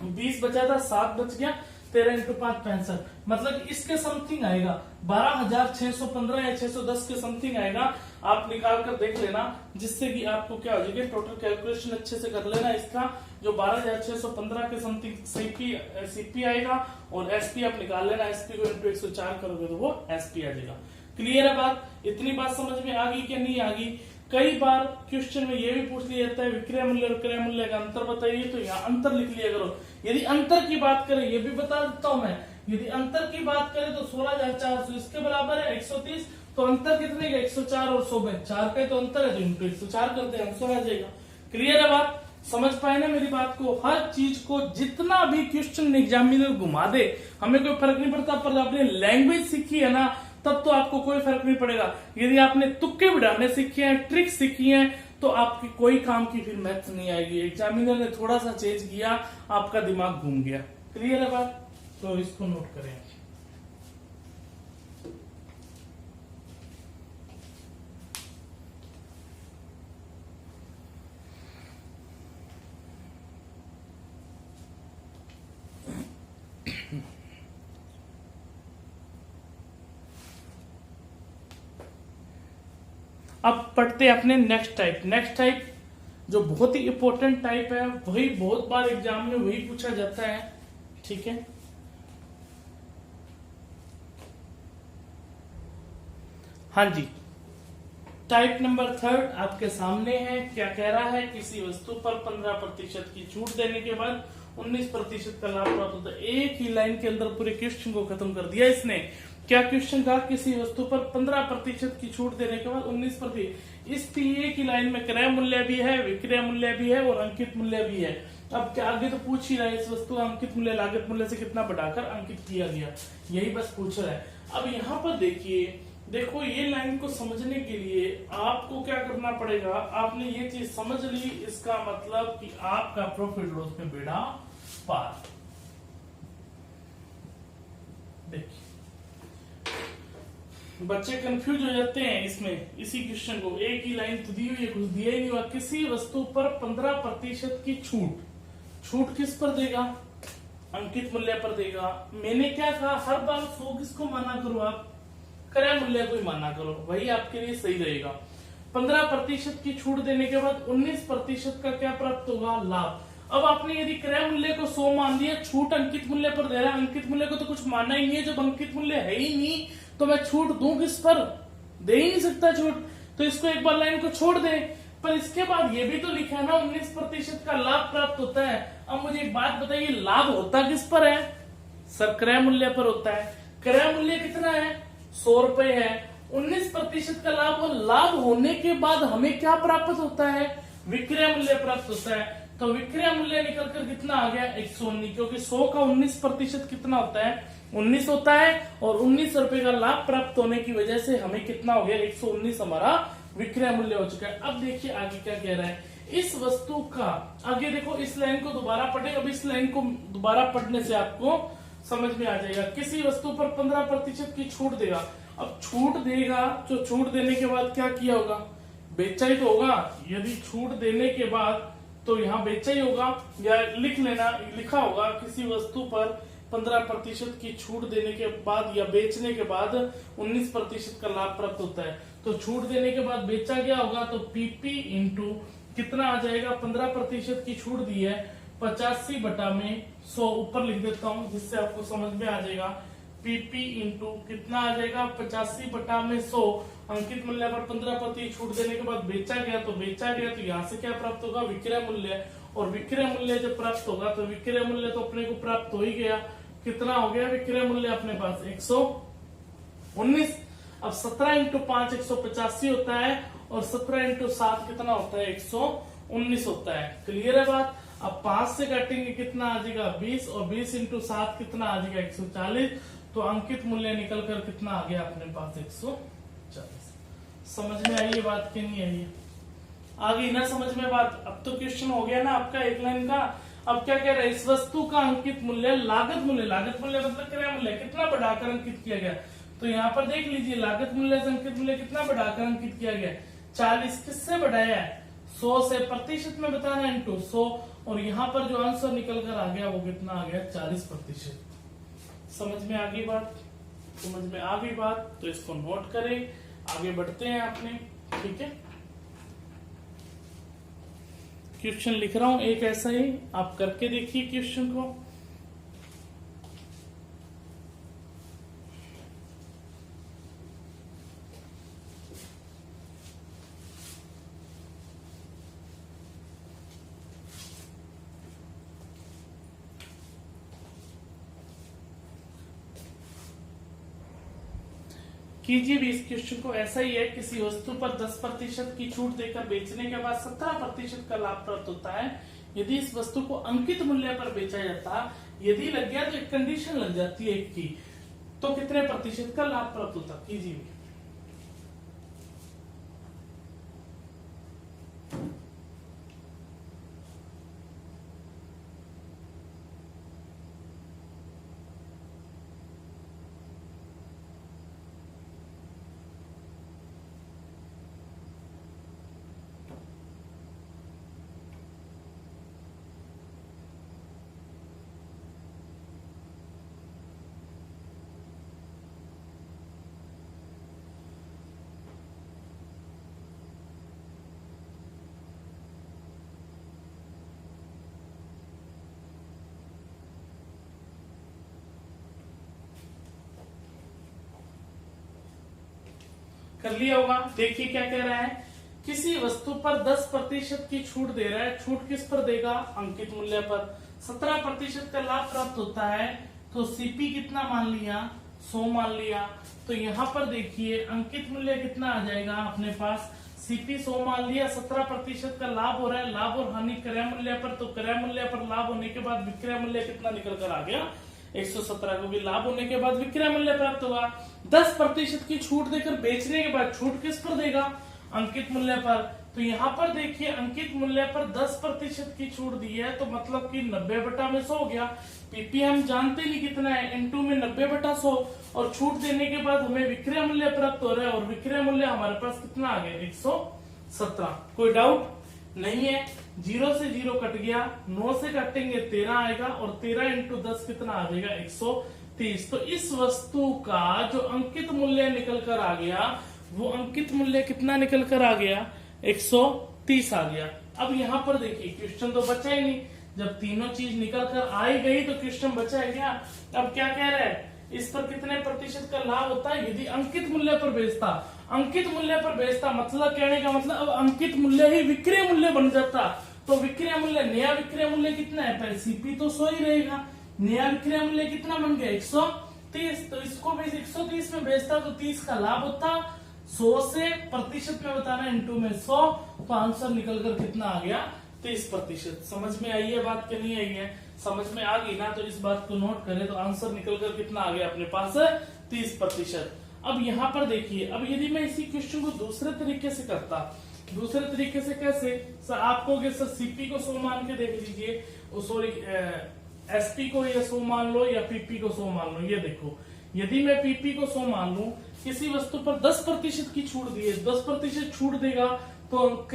[SPEAKER 1] 20 बचा था, 7 बच गया। 13 इंटू 5 65, मतलब इसके समथिंग आएगा 12,615 या 610 के समथिंग आएगा। आप निकाल कर देख लेना, जिससे कि आपको क्या हो जाएगा, टोटल कैलकुलेशन अच्छे से कर लेना। इसका जो 12,615 के समथिंग सीपी आएगा और एसपी आप निकाल लेना। एसपी को इंटू 104 करोगे तो वो एसपी आ जाएगा। क्लियर है बात, इतनी बात समझ में आ गई क्या नहीं आ गई। कई बार क्वेश्चन में ये भी पूछ लिया जाता है विक्रय मूल्य और क्रय मूल्य का अंतर बताइए, तो यहाँ अंतर लिख लिया करो। यदि अंतर की बात करें, ये भी बता देता हूं मैं, यदि अंतर की बात करें तो 16,400 इसके बराबर है 130। तो अंतर कितने का, 104 और 100 में 4 का तो अंतर है, तो इंटू 104 करते हैं, आंसर आ जाएगा। क्लियर है बात, समझ पाए ना मेरी बात को। हर चीज को जितना भी क्वेश्चन एग्जामिनर घुमा दे हमें कोई फर्क नहीं पड़ता, पर आपने लैंग्वेज सीखी है ना तब तो आपको कोई फर्क नहीं पड़ेगा। यदि आपने तुक्के बिठाने सीखे हैं, ट्रिक सीखी हैं, तो आपकी कोई काम की फिर मैथ नहीं आएगी। एग्जामिनर ने थोड़ा सा चेंज किया, आपका दिमाग घूम गया। क्लियर है बात, तो इसको नोट करें। अब पढ़ते हैं अपने नेक्स्ट टाइप। नेक्स्ट टाइप जो बहुत ही इंपॉर्टेंट टाइप है, वही बहुत बार एग्जाम में वही पूछा जाता है, ठीक है। हाँ जी, टाइप नंबर थर्ड आपके सामने है। क्या कह रहा है? किसी वस्तु पर 15% की छूट देने के बाद 19% का लाभ प्राप्त होता है। एक ही लाइन के अंदर पूरे क्वेश्चन को खत्म कर दिया इसने। क्या क्वेश्चन कहा? किसी वस्तु पर 15% की छूट देने के बाद 19%। इसकी एक ही लाइन में क्रय मूल्य भी है, विक्रय मूल्य भी है और अंकित मूल्य भी है। अब क्या आगे तो पूछ ही रहा है, इस वस्तु का अंकित मूल्य लागत मूल्य से कितना बढ़ाकर अंकित किया गया, यही बस पूछ रहा है। अब यहाँ पर देखिए, देखो ये लाइन को समझने के लिए आपको क्या करना पड़ेगा, आपने ये चीज समझ ली, इसका मतलब कि आपका प्रॉफिट लॉस में बेड़ा पार। देखिए बच्चे कंफ्यूज हो जाते हैं इसमें, इसी क्वेश्चन को, एक ही लाइन तो दी हुई है, कुछ दिया ही नहीं हुआ। किसी वस्तु पर 15% की छूट, छूट किस पर देगा? अंकित मूल्य पर देगा। मैंने क्या कहा, हर बार 100 किसको माना करो आप? क्रय मूल्य को ही माना करो, वही आपके लिए सही रहेगा। 15% की छूट देने के बाद 19% का क्या प्राप्त होगा? लाभ। अब आपने यदि क्रय मूल्य को 100 मान दिया, छूट अंकित मूल्य पर दे रहा है, अंकित मूल्य को तो कुछ मानना ही नहीं है। जब अंकित मूल्य है ही नहीं तो मैं छूट दूं किस पर? दे ही नहीं सकता छूट, तो इसको एक बार लाइन को छोड़ दे। पर इसके बाद ये भी तो लिखा है ना 19% का लाभ प्राप्त होता है। अब मुझे एक बात बताइए, लाभ होता किस पर है? सर क्रय मूल्य पर होता है। क्रय मूल्य कितना है? 100 रुपए है। 19% का लाभ, और लाभ होने के बाद हमें क्या प्राप्त होता है? विक्रय मूल्य प्राप्त होता है। तो विक्रय मूल्य निकल कर कितना आ गया? 119, क्योंकि 100 का 19% कितना होता है? 19 होता है, और 19 रुपए का लाभ प्राप्त होने की वजह से हमें कितना हो गया? 119 हमारा विक्रय मूल्य हो चुका है। अब देखिए आगे क्या कह रहा है, इस वस्तु का, आगे देखो इस लाइन को दोबारा पढ़े। अब इस लाइन को दोबारा पढ़ने से आपको समझ में आ जाएगा। किसी वस्तु पर 15% की छूट देगा। अब छूट देगा, जो छूट देने के बाद क्या किया होगा? बेचा ही तो होगा। यदि छूट देने के बाद तो यहाँ बेचा ही होगा, या लिख लेना, लिखा होगा किसी वस्तु पर 15% की छूट देने के बाद या बेचने के बाद 19% का लाभ प्राप्त होता है। तो छूट देने के बाद बेचा गया होगा, तो पीपी इंटू कितना आ जाएगा? 15% की छूट दी है, 85 बटा में 100 ऊपर लिख देता हूं जिससे आपको समझ में आ जाएगा। पीपी इंटू कितना आ जाएगा? 85 बटा में 100, अंकित मूल्य पर 15% छूट देने के बाद बेचा गया, तो बेचा गया, तो यहाँ से क्या प्राप्त होगा? विक्रय मूल्य। और विक्रय मूल्य जब प्राप्त होगा तो विक्रय मूल्य तो अपने को प्राप्त हो ही गया। कितना हो गया विक्रय मूल्य अपने पास? 119। अब 17 इंटू 5 185 होता है, और 17 इंटू 7 कितना होता है? 119 होता है। क्लियर है बात? अब 5 से काटेंगे कितना आ जाएगा? 20, और 20 इंटू 7 कितना आ जाएगा? 140। तो अंकित मूल्य निकल कर कितना आ गया अपने पास? 140। समझ में आई ये बात कि नहीं आई? आ गई ना समझ में बात? अब तो क्वेश्चन हो गया ना आपका एक लाइन का। अब क्या कह रहा है? इस वस्तु का अंकित मूल्य लागत मूल्य, लागत मूल्य मतलब क्रय मूल्य, कितना बढ़ाकर अंकित किया गया? तो यहाँ पर देख लीजिए, लागत मूल्य से अंकित मूल्य कितना बढ़ाकर अंकित किया गया? 40। किससे बढ़ाया है? 100 से। प्रतिशत में बताना, इंटू 100, और यहाँ पर जो आंसर निकल कर आ गया वो कितना आ गया? 40%। समझ में आ गई बात? समझ में आ गई बात? तो इसको नोट करें, आगे बढ़ते हैं अपने। ठीक है, क्वेश्चन लिख रहा हूं एक ऐसा ही, आप करके देखिए क्वेश्चन को। कीजिए भी इस क्वेश्चन को। ऐसा ही है, किसी वस्तु पर 10% की छूट देकर बेचने के बाद 17% का लाभ प्राप्त होता है। यदि इस वस्तु को अंकित मूल्य पर बेचा जाता, यदि लग गया तो एक कंडीशन लग जाती है एक की, तो कितने प्रतिशत का लाभ प्राप्त होता? कीजिए। कर लिया होगा। देखिए क्या कह रहा है, किसी वस्तु पर 10% की छूट दे रहा है। छूट किस पर देगा? अंकित मूल्य पर। 17% का लाभ प्राप्त होता है, तो सीपी कितना मान लिया? 100 मान लिया। तो यहाँ पर देखिए अंकित मूल्य कितना आ जाएगा अपने पास? सीपी 100 मान लिया, 17% का लाभ हो रहा है। लाभ और हानि क्रय मूल्य पर, तो क्रय मूल्य पर लाभ होने के बाद विक्रय मूल्य कितना निकल कर आ गया? 117 को भी लाभ होने के बाद विक्रय मूल्य प्राप्त होगा। 10% की छूट देकर बेचने के बाद छूट किस पर देगा? अंकित मूल्य पर। तो यहाँ पर देखिए अंकित मूल्य पर 10% की छूट दी है, तो मतलब कि 90/100 हो गया। पीपी हम जानते नहीं कितना है, इनटू में 90/100, और छूट देने के बाद हमें विक्रय मूल्य प्राप्त हो रहा है, और विक्रय मूल्य हमारे पास कितना आ गया? 117। कोई डाउट नहीं है? 0 से 0 कट गया, 9 से काटेंगे 13 आएगा, और 13 × 10 कितना आ जाएगा? 130। तो इस वस्तु का जो अंकित मूल्य निकल कर आ गया, वो अंकित मूल्य कितना निकल कर आ गया? 130 आ गया। अब यहाँ पर देखिए क्वेश्चन तो बचा ही नहीं, जब तीनों चीज निकल कर आ ही गई तो क्वेश्चन बचा है क्या? अब क्या कह रहा है, इस पर कितने प्रतिशत का लाभ होता है यदि अंकित मूल्य पर बेचता? अंकित मूल्य पर बेचता मतलब कहने का मतलब अब अंकित मूल्य ही विक्रय मूल्य बन जाता। तो विक्रय मूल्य, नया विक्रय मूल्य कितना है? पहले सीपी तो 100 ही रहेगा, नया विक्रय मूल्य कितना बन गया? 130। तो इसको भी 130 में बेचता तो 30 का लाभ होता। 100 से प्रतिशत में बताना, इंटू में 100, तो आंसर निकल कर कितना आ गया? 30%। समझ में आई है बात कि नहीं आई है? समझ में आ गई ना, तो इस बात को नोट करें, तो आंसर निकल कर कितना आ गया अपने पास? 30%। अब यहाँ पर देखिए, अब यदि मैं इसी क्वेश्चन को दूसरे तरीके से करता, दूसरे तरीके से कैसे? सर आप कहोगे सर सीपी को 100 मान के देख लीजिए, सॉरी एसपी को या 100 मान लो या पीपी को 100 मान लो। ये देखो, यदि मैं पीपी को 100 मान लूं, किसी वस्तु पर 10% की छूट दी है, 10% छूट देगा तो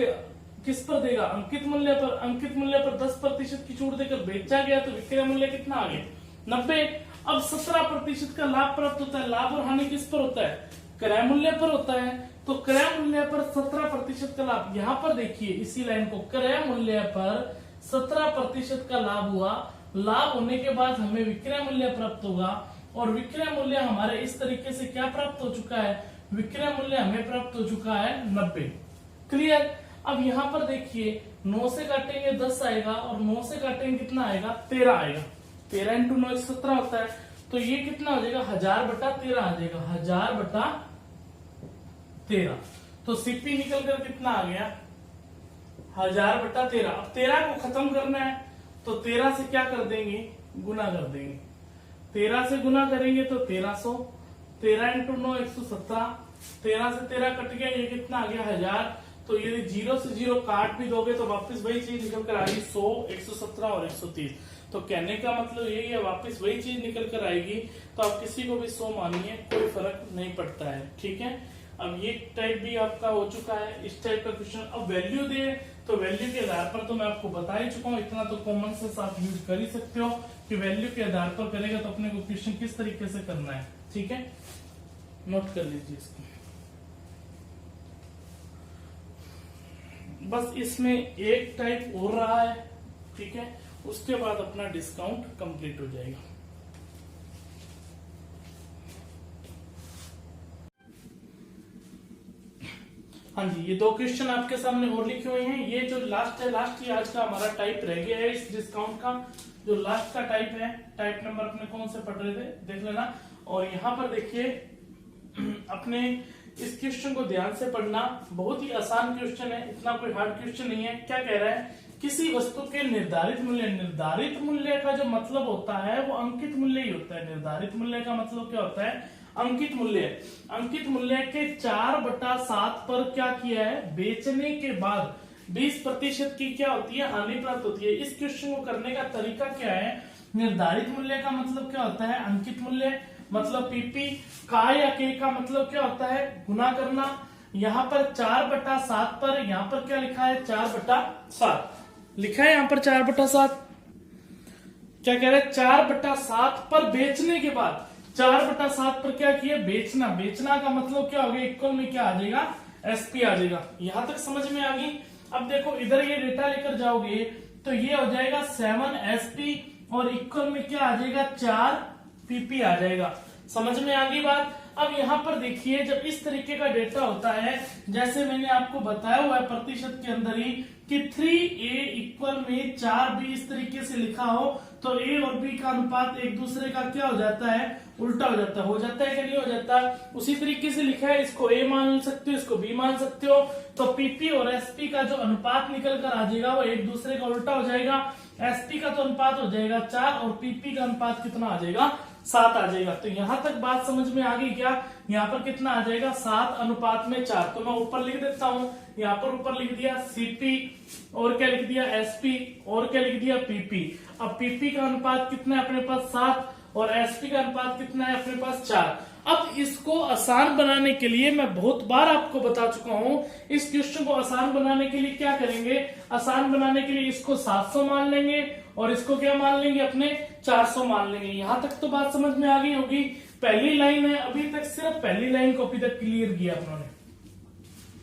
[SPEAKER 1] किस पर देगा? अंकित मूल्य पर। अंकित मूल्य पर 10% की छूट देकर बेचा गया, तो विक्रय मूल्य कितना आ गया? 90। अब 17% का लाभ प्राप्त होता है। लाभ और हानि किस पर होता है? क्रय मूल्य पर होता है। तो क्रय मूल्य पर 17% का लाभ, यहाँ पर देखिए इसी लाइन को, क्रय मूल्य पर 17% का लाभ हुआ। लाभ होने के बाद हमें विक्रय मूल्य प्राप्त होगा, और विक्रय मूल्य हमारे इस तरीके से क्या प्राप्त हो चुका है? विक्रय मूल्य हमें प्राप्त हो चुका है 90। क्लियर? अब यहाँ पर देखिए 9 से काटेंगे 10 आएगा, और 9 से काटेंगे कितना आएगा? 13 आएगा। 13 × 9 17 होता है, तो ये कितना हो जाएगा? 1000/13 आ जाएगा। 1000/13। तो सीपी निकल कर कितना आ गया? 1000/13। अब 13 को खत्म करना है, तो 13 से क्या कर देंगे? गुना कर देंगे। 13 से गुना करेंगे तो 1300। 13 × 9 117। 13 से 13 कट गया, ये कितना आ गया? 1000। तो यदि 0 से 0 काट भी दोगे तो वापस वही चीज निकल कर आएगी, 100, 117 और 130। तो कहने का मतलब यही है, वापस वही चीज निकल कर आएगी। तो आप किसी को भी 100 मानिए, कोई फर्क नहीं पड़ता है। ठीक है? अब ये टाइप भी आपका हो चुका है, इस टाइप का क्वेश्चन। अब वैल्यू दे, तो वैल्यू के आधार पर तो मैं आपको बता ही चुका हूँ, इतना तो कॉमन सेंस आप यूज कर ही सकते हो कि वैल्यू के आधार पर करेगा तो अपने को क्वेश्चन किस तरीके से करना है। ठीक है, नोट कर लीजिए इसको। बस इसमें एक टाइप और रहा है, ठीक है, उसके बाद अपना डिस्काउंट कंप्लीट हो जाएगा। हाँ जी, ये दो क्वेश्चन आपके सामने और लिखे हुए हैं। ये जो लास्ट है, लास्ट ही आज का हमारा टाइप रह गया है इस डिस्काउंट का। जो लास्ट का टाइप है, टाइप नंबर अपने कौन से पढ़ रहे थे देख लेना। और यहाँ पर देखिए अपने इस क्वेश्चन को ध्यान से पढ़ना, बहुत ही आसान क्वेश्चन है, इतना कोई हार्ड क्वेश्चन नहीं है। क्या कह रहा है? किसी वस्तु के निर्धारित मूल्य, निर्धारित मूल्य का जो मतलब होता है वो अंकित मूल्य ही होता है। निर्धारित मूल्य का मतलब क्या होता है? अंकित मूल्य। अंकित मूल्य के 4/7 पर क्या किया है? बेचने के बाद 20% की क्या होती है? हानि प्राप्त होती है। इस क्वेश्चन को करने का तरीका क्या है? निर्धारित मूल्य का मतलब क्या होता है? अंकित मूल्य, मतलब पीपी। का या के का मतलब क्या होता है? गुना करना। यहाँ पर 4/7 पर, यहाँ पर क्या लिखा है? 4/7 लिखा है, यहाँ पर 4/7। क्या कह रहे हैं? 4/7 पर बेचने के बाद 4/7 पर क्या किया? बेचना। बेचना का मतलब क्या हो गया? इक्वल में क्या आ जाएगा? एसपी आ जाएगा। यहां तक समझ में आ गई? अब देखो इधर ये डेटा लेकर जाओगे तो ये हो जाएगा 7 एसपी और इक्वल में क्या आ जाएगा? 4 पीपी आ जाएगा। समझ में आ गई बात? अब यहाँ पर देखिए, जब इस तरीके का डेटा होता है, जैसे मैंने आपको बताया हुआ है प्रतिशत के अंदर ही कि 3a इक्वल में 4b इस तरीके से लिखा हो, तो a और b का अनुपात एक दूसरे का क्या हो जाता है, उल्टा हो जाता है कि नहीं हो जाता। उसी तरीके से लिखा है, इसको a मान सकते हो, इसको b मान सकते हो, तो pp और sp का जो अनुपात निकल कर आ जाएगा वो एक दूसरे का उल्टा हो जाएगा। sp का तो अनुपात हो जाएगा 4 और pp का अनुपात कितना आ जाएगा, 7 आ जाएगा। तो यहां तक बात समझ में आ गई क्या? यहाँ पर कितना आ जाएगा, 7:4। तो मैं ऊपर लिख देता हूँ, यहाँ पर ऊपर लिख दिया Cp और क्या लिख दिया Sp और क्या लिख दिया Pp। अब Pp का अनुपात कितना है अपने पास 7 और Sp का अनुपात कितना है अपने पास 4। अब इसको आसान बनाने के लिए मैं बहुत बार आपको बता चुका हूं, इस क्वेश्चन को आसान बनाने के लिए क्या करेंगे, आसान बनाने के लिए इसको 700 मान लेंगे और इसको क्या मान लेंगे, अपने 400 मान लेंगे। यहां तक तो बात समझ में आ गई होगी। पहली लाइन है, अभी तक सिर्फ पहली लाइन को अभी तक क्लियर किया उन्होंने,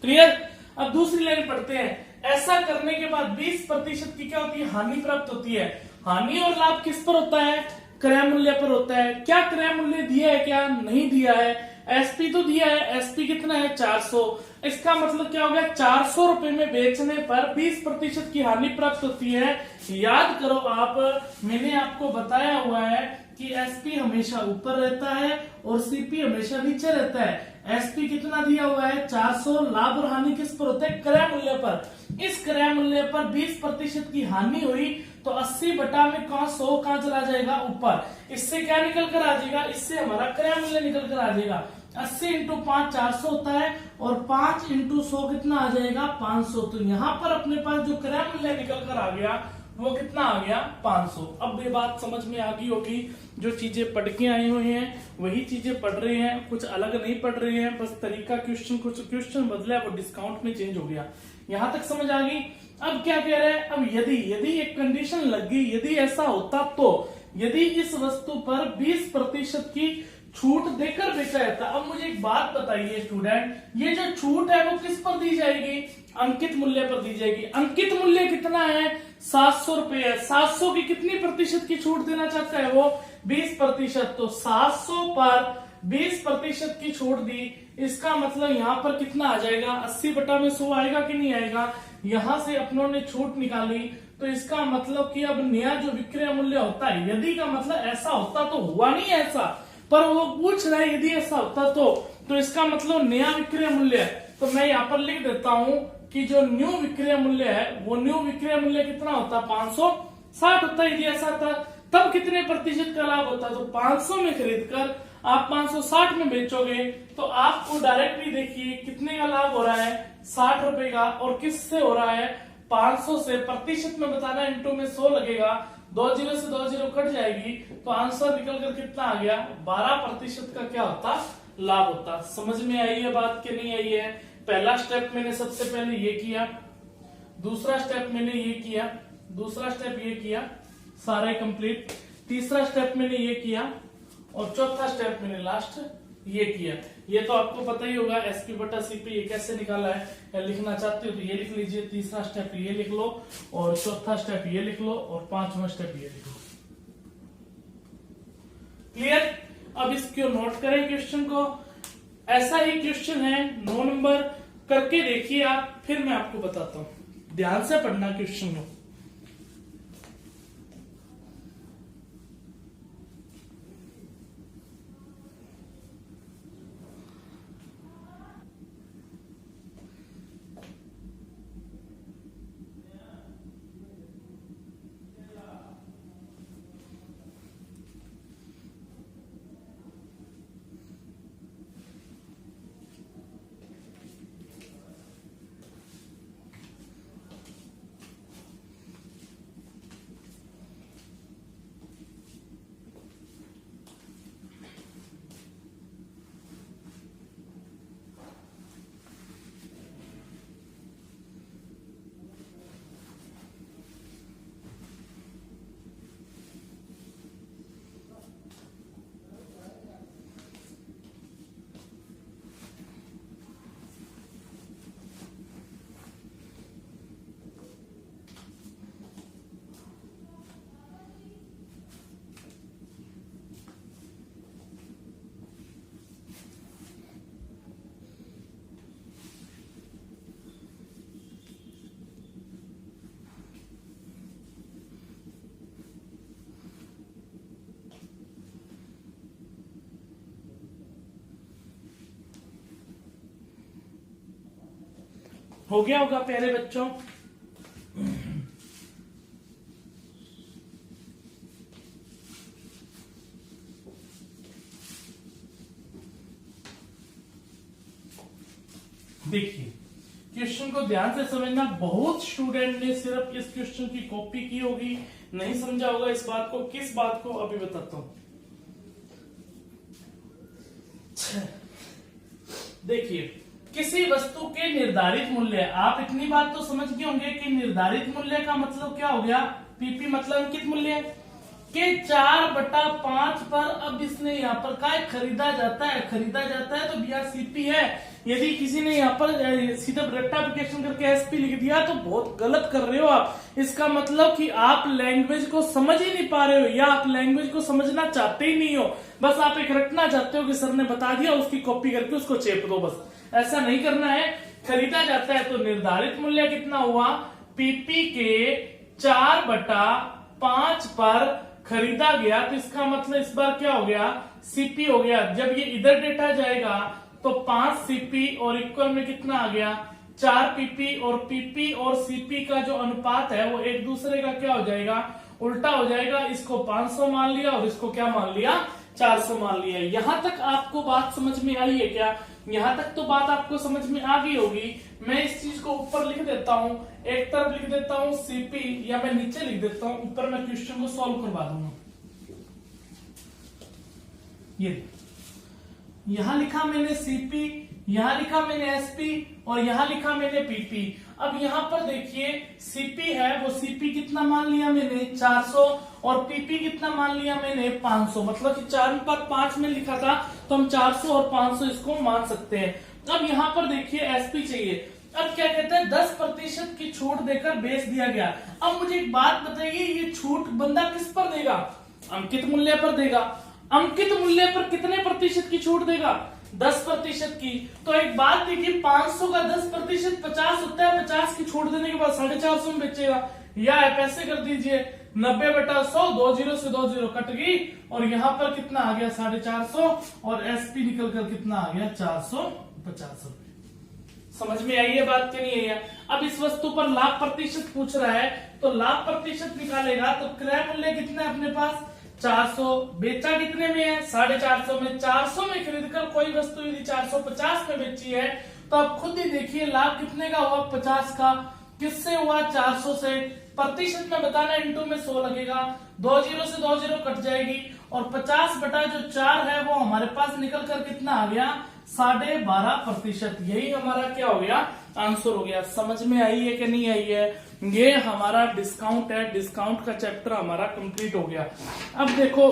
[SPEAKER 1] क्लियर। अब दूसरी लाइन पढ़ते हैं। ऐसा करने के बाद 20% की क्या होती है, हानि प्राप्त होती है। हानि और लाभ किस पर होता है, क्रय मूल्य पर होता है। क्या क्रय मूल्य दिया है, क्या नहीं दिया है, एसपी तो दिया है, एसपी कितना है 400। इसका मतलब क्या हो गया, 400 रुपए में बेचने पर 20% की हानि प्राप्त होती है। याद करो आप, मैंने आपको बताया हुआ है कि एसपी हमेशा ऊपर रहता है और सीपी हमेशा नीचे रहता है। एसपी कितना दिया हुआ है 400, लाभ और हानि किस पर होता है, क्रय मूल्य पर। इस क्रय मूल्य पर 20% की हानि हुई तो 80 बटा में 100 कहां चला जाएगा, ऊपर। इससे क्या निकल कर आ जाएगा, इससे हमारा क्रय मूल्य निकल कर आ जाएगा। 80 इंटू 5 400 होता है और 5 इंटू 100 कितना आ जाएगा 500। तो यहाँ पर अपने पास जो क्रय मूल्य निकल कर आ गया वो कितना आ गया 500। अब ये बात समझ में आ गई होगी, जो चीजें पढ़ के आए हुए हैं वही चीजें पढ़ रहे हैं, कुछ अलग नहीं पढ़ रहे हैं, बस तरीका क्वेश्चन कुछ क्वेश्चन बदला है, वो डिस्काउंट में चेंज हो गया। यहां तक समझ आ गई। अब क्या कह रहे हैं, अब यदि एक कंडीशन लग गई, यदि ऐसा होता तो, यदि इस वस्तु पर 20% की छूट देकर बेचा जाता। अब मुझे एक बात बताइए स्टूडेंट, ये जो छूट है वो किस पर दी जाएगी, अंकित मूल्य पर दी जाएगी। अंकित मूल्य कितना है 700 रुपए है। 700 की कितनी प्रतिशत की छूट देना चाहता है वो 20%। तो 700 पर 20% की छूट दी, इसका मतलब यहाँ पर कितना आ जाएगा 80 बटा में 100 आएगा कि नहीं आएगा। यहां से अपनों ने छूट निकाली तो इसका मतलब कि अब नया जो विक्रय मूल्य होता है, यदि का मतलब ऐसा होता तो हुआ नहीं ऐसा, पर वो पूछ रहा है यदि ऐसा होता तो इसका मतलब नया विक्रय मूल्य है। तो मैं यहाँ पर लिख देता हूं कि जो न्यू विक्रय मूल्य है वो न्यू विक्रय मूल्य कितना होता है 560 होता है। यदि ऐसा था तब कितने प्रतिशत का लाभ होता है, तो 500 में खरीद कर आप 560 में बेचोगे तो आपको डायरेक्टली देखिए कितने का लाभ हो रहा है 60 रुपए का। और किससे हो रहा है 500 से, प्रतिशत में बताना, इंटू में 100 लगेगा, 2 जीरो से 2 जीरो कट जाएगी तो आंसर निकल कर कितना आ गया 12% का क्या होता लाभ होता। समझ में आई है बात के नहीं आई है। पहला स्टेप मैंने सबसे पहले ये किया, दूसरा स्टेप मैंने ये किया, दूसरा स्टेप ये किया, सारे कंप्लीट। तीसरा स्टेप मैंने ये किया और चौथा स्टेप मैंने लास्ट ये किया। ये तो आपको पता ही होगा एसपी बटा सीपी ये कैसे निकाला है, या लिखना चाहते हो तो ये लिख लीजिए। तीसरा स्टेप ये लिख लो और चौथा स्टेप ये लिख लो और पांचवा स्टेप ये लिख लो। क्लियर। अब इसको नोट करें क्वेश्चन को। ऐसा ही क्वेश्चन है 9 नंबर, करके देखिए आप, फिर मैं आपको बताता हूं। ध्यान से पढ़ना क्वेश्चन को। हो गया होगा प्यारे बच्चों। देखिए क्वेश्चन को ध्यान से समझना। बहुत स्टूडेंट ने सिर्फ इस क्वेश्चन की कॉपी की होगी, नहीं समझा होगा इस बात को। किस बात को अभी बताता हूं। देखिए किसी वस्तु के निर्धारित मूल्य, आप इतनी बात तो समझ गए होंगे कि निर्धारित मूल्य का मतलब क्या हो गया। पीपी मतलब अंकित मूल्य के 4/5 पर। अब इसने यहाँ पर क्या खरीदा जाता है, खरीदा जाता है तो भैया सीपी है। यदि किसी ने यहाँ पर सीधा रेक्टिफिकेशन करके एसपी लिख दिया तो बहुत गलत कर रहे हो आप। इसका मतलब कि आप लैंग्वेज को समझ ही नहीं पा रहे हो, या आप लैंग्वेज को समझना चाहते ही नहीं हो। बस आप एक रटना चाहते हो कि सर ने बता दिया, उसकी कॉपी करके उसको चेप दो। बस ऐसा नहीं करना है। खरीदा जाता है तो निर्धारित मूल्य कितना हुआ, पीपी के 4/5 पर खरीदा गया। तो इसका मतलब इस बार क्या हो गया, सीपी हो गया। जब ये इधर डेटा जाएगा तो 5 सीपी और इक्वल में कितना आ गया, 4 पीपी। और पीपी और सीपी का जो अनुपात है वो एक दूसरे का क्या हो जाएगा, उल्टा हो जाएगा। इसको 500 मान लिया और इसको क्या मान लिया, 400 मान लिया। यहां तक आपको बात समझ में आई है क्या? यहां तक तो बात आपको समझ में आ गई होगी। मैं इस चीज को ऊपर लिख देता हूं, एक तरफ लिख देता हूं सीपी, या मैं नीचे लिख देता हूं, ऊपर मैं क्वेश्चन को सॉल्व करवा दूंगा। ये यहां लिखा मैंने सीपी, यहां लिखा मैंने एसपी और यहां लिखा मैंने पीपी। अब यहां पर देखिए सीपी है, वो सीपी कितना मान लिया मैंने, 400, और पीपी कितना मान लिया मैंने, 500। मतलब कि 4/5 में लिखा था तो हम 400 और 500 इसको मान सकते हैं। अब यहाँ पर देखिए एसपी चाहिए। अब क्या कहते हैं, 10% की छूट देकर बेच दिया गया। अब मुझे एक बात बताइए, ये छूट बंदा किस पर देगा, अंकित मूल्य पर देगा। अंकित मूल्य पर कितने प्रतिशत की छूट देगा, 10% की। तो एक बात देखिए, 500 का 10% 50 होता है। 50 की छूट देने के बाद 450 में बेचेगा। या पैसे कर दीजिए 90/100, 2 0 से 2 0 कट गई, और यहां पर कितना आ गया, 450, और एसपी निकल कर कितना आ गया, 450 रुपए। समझ में आई है बात, क्या नहीं है? अब इस वस्तु पर लाभ प्रतिशत पूछ रहा है, तो लाभ प्रतिशत निकालेगा तो क्रय मूल्य कितना है अपने पास, 400। बेचा कितने में है, 450 में। 400 में खरीदकर कोई वस्तु यदि 450 में बेची है तो आप खुद ही देखिए लाभ कितने का हुआ, 50 का। किससे हुआ, 400 से। प्रतिशत में बताना, इंटू में 100 लगेगा। 2 0 से 2 0 कट जाएगी, और 50/4 है वो हमारे पास निकल कर कितना आ गया, 12.5%। यही हमारा क्या हो गया, आंसर हो गया। समझ में आई है कि नहीं आई है? ये हमारा डिस्काउंट है, डिस्काउंट का चैप्टर हमारा कंप्लीट हो गया। अब देखो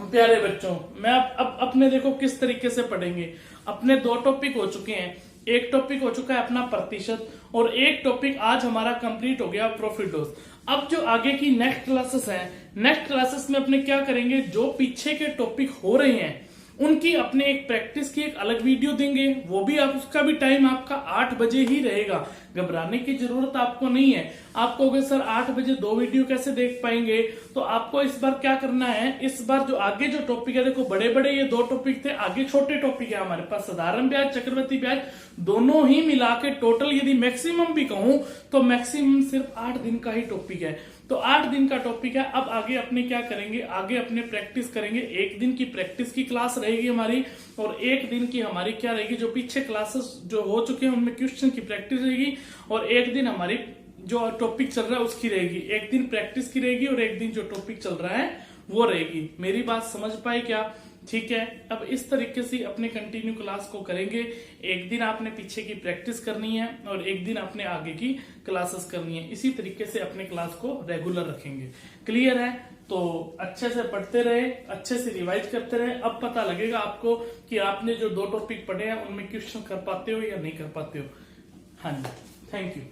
[SPEAKER 1] प्यारे बच्चों, मैं अब अपने देखो किस तरीके से पढ़ेंगे। अपने 2 टॉपिक हो चुके हैं। एक टॉपिक हो चुका है अपना प्रतिशत, और एक टॉपिक आज हमारा कंप्लीट हो गया प्रॉफिट लॉस। अब जो आगे की नेक्स्ट क्लासेस हैं, नेक्स्ट क्लासेस में अपने क्या करेंगे, जो पीछे के टॉपिक हो रहे हैं उनकी अपने एक प्रैक्टिस की एक अलग वीडियो देंगे। वो भी आप, उसका भी टाइम आपका 8 बजे ही रहेगा। घबराने की जरूरत आपको नहीं है। आप कहोगे सर 8 बजे 2 वीडियो कैसे देख पाएंगे, तो आपको इस बार क्या करना है, इस बार जो आगे जो टॉपिक है, देखो बड़े बड़े ये 2 टॉपिक थे, आगे छोटे टॉपिक है हमारे पास, साधारण ब्याज, चक्रवृद्धि ब्याज, दोनों ही मिला के टोटल यदि मैक्सिमम भी कहूं तो मैक्सिमम सिर्फ 8 दिन का ही टॉपिक है। तो 8 दिन का टॉपिक है। अब आगे अपने क्या करेंगे, आगे अपने प्रैक्टिस करेंगे। 1 दिन की प्रैक्टिस की क्लास रहेगी हमारी, और 1 दिन की हमारी क्या रहेगी, जो पीछे क्लासेस जो हो चुके हैं उनमें क्वेश्चन की प्रैक्टिस रहेगी, और 1 दिन हमारी जो टॉपिक चल रहा है उसकी रहेगी। 1 दिन प्रैक्टिस की रहेगी और 1 दिन जो टॉपिक चल रहा है वो रहेगी। मेरी बात समझ पाए क्या? ठीक है। अब इस तरीके से अपने कंटिन्यू क्लास को करेंगे। 1 दिन आपने पीछे की प्रैक्टिस करनी है और 1 दिन आपने आगे की क्लासेस करनी है। इसी तरीके से अपने क्लास को रेगुलर रखेंगे। क्लियर है? तो अच्छे से पढ़ते रहे, अच्छे से रिवाइज करते रहे। अब पता लगेगा आपको कि आपने जो 2 टॉपिक पढ़े हैं उनमें क्वेश्चन कर पाते हो या नहीं कर पाते हो। हाँ जी, थैंक यू।